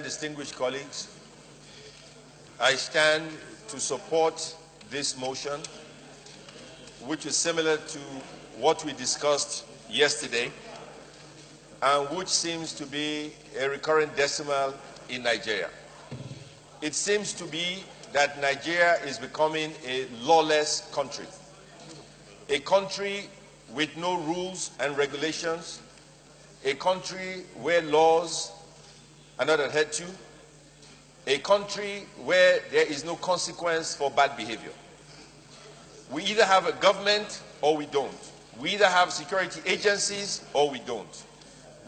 Distinguished colleagues, I stand to support this motion, which is similar to what we discussed yesterday and which seems to be a recurrent decimal in Nigeria. It seems to be that Nigeria is becoming a lawless country, a country with no rules and regulations, a country where laws are not adhered to, a country where there is no consequence for bad behavior. We either have a government or we don't. We either have security agencies or we don't.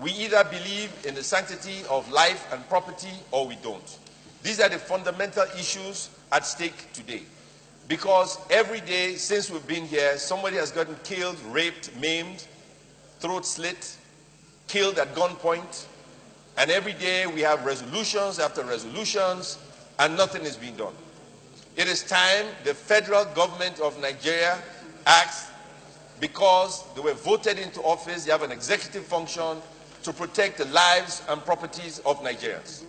We either believe in the sanctity of life and property or we don't. These are the fundamental issues at stake today. Because every day since we've been here, somebody has gotten killed, raped, maimed, throat slit, killed at gunpoint, and every day we have resolutions after resolutions, and nothing is being done. It is time the federal government of Nigeria acts, because they were voted into office. They have an executive function to protect the lives and properties of Nigerians.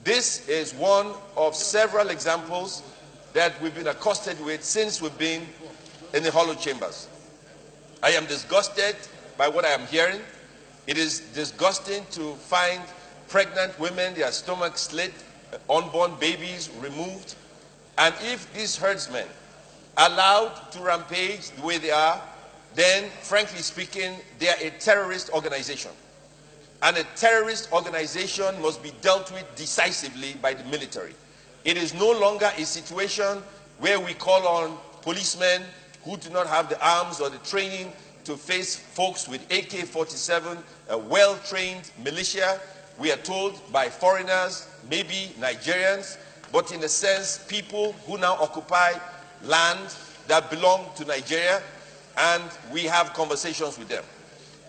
This is one of several examples that we've been accosted with since we've been in the hollow chambers. I am disgusted by what I am hearing. It is disgusting to find pregnant women, their stomachs slit, unborn babies removed. And if these herdsmen are allowed to rampage the way they are, then, frankly speaking, they are a terrorist organization. And a terrorist organization must be dealt with decisively by the military. It is no longer a situation where we call on policemen who do not have the arms or the training to face folks with AK-47, a well-trained militia. We are told by foreigners, maybe Nigerians, but in a sense, people who now occupy land that belong to Nigeria, and we have conversations with them.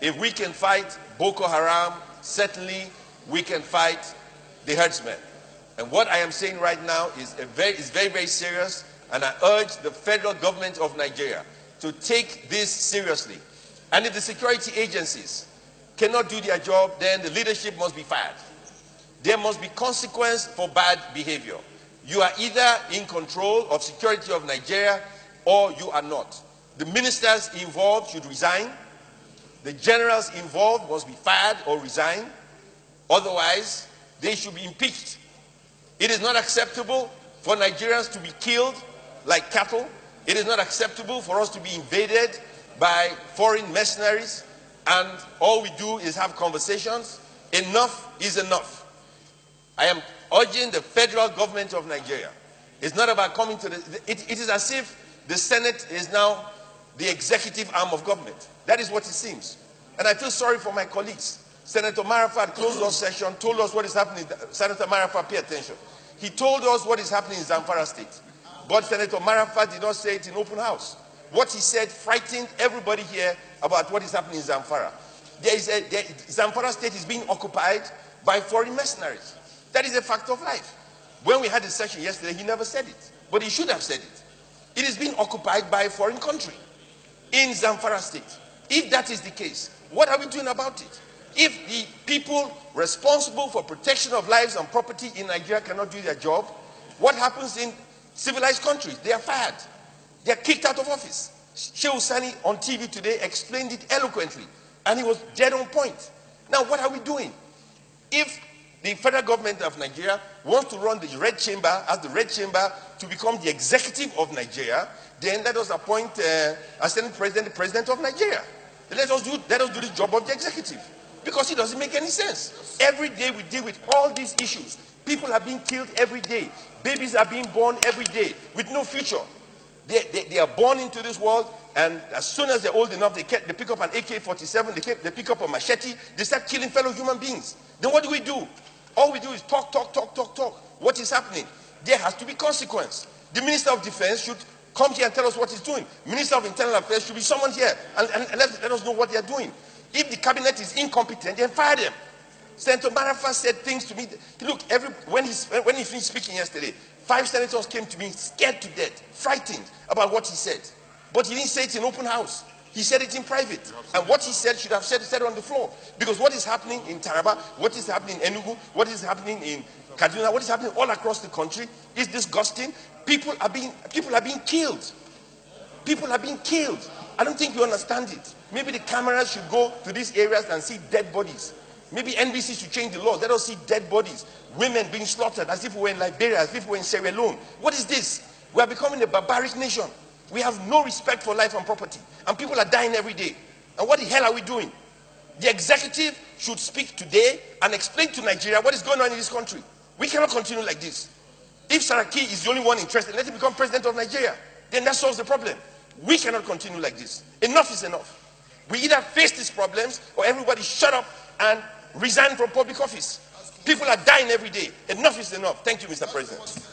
If we can fight Boko Haram, certainly we can fight the herdsmen. And what I am saying right now is very, very serious, and I urge the federal government of Nigeria to take this seriously. And if the security agencies cannot do their job, then the leadership must be fired. There must be consequence for bad behavior. You are either in control of security of Nigeria or you are not. The ministers involved should resign. The generals involved must be fired or resign. Otherwise, they should be impeached. It is not acceptable for Nigerians to be killed like cattle. It is not acceptable for us to be invaded by foreign mercenaries, and all we do is have conversations. Enough is enough. I am urging the federal government of Nigeria. It's not about coming to it is as if the Senate is now the executive arm of government. That is what it seems. And I feel sorry for my colleagues. Senator Marafat closed our session, told us what is happening. Senator Marafat, pay attention. He told us what is happening in Zamfara State. But Senator Marafat did not say it in open house. What he said frightened everybody here about what is happening in Zamfara. Zamfara State is being occupied by foreign mercenaries. That is a fact of life. When we had a session yesterday, he never said it. But he should have said it. It is being occupied by a foreign country in Zamfara State. If that is the case, what are we doing about it? If the people responsible for protection of lives and property in Nigeria cannot do their job, what happens in civilized countries? They are fired. They are kicked out of office. Shehu Sani on TV today explained it eloquently, and he was dead on point. Now, what are we doing? If the federal government of Nigeria wants to run the Red Chamber as the Red Chamber to become the executive of Nigeria, then let us appoint a Senate President, the President of Nigeria. Let us do the job of the executive, because it doesn't make any sense. Every day we deal with all these issues. People are being killed every day. Babies are being born every day with no future. They are born into this world, and as soon as they're old enough, they pick up an AK-47, they pick up a machete, they start killing fellow human beings. Then what do? All we do is talk. What is happening? There has to be consequence. The Minister of Defense should come here and tell us what he's doing. Minister of Internal Affairs should be someone here and let us know what they're doing. If the cabinet is incompetent, then fire them. Senator Marafat said things to me. Look, when he finished speaking yesterday, 5 senators came to me scared to death, frightened about what he said. But he didn't say it in open house. He said it in private. And what he said should have said it on the floor. Because what is happening in Taraba, what is happening in Enugu, what is happening in Kaduna, what is happening all across the country is disgusting. People are being killed. People are being killed. I don't think you understand it. Maybe the cameras should go to these areas and see dead bodies. Maybe NBC should change the law. Let us see dead bodies. Women being slaughtered as if we were in Liberia, as if we were in Sierra Leone. What is this? We are becoming a barbaric nation. We have no respect for life and property. And people are dying every day. And what the hell are we doing? The executive should speak today and explain to Nigeria what is going on in this country. We cannot continue like this. If Saraki is the only one interested, let him become president of Nigeria. Then that solves the problem. We cannot continue like this. Enough is enough. We either face these problems or everybody shut up and resign from public office. People are dying every day. Enough is enough. Thank you, Mr. President.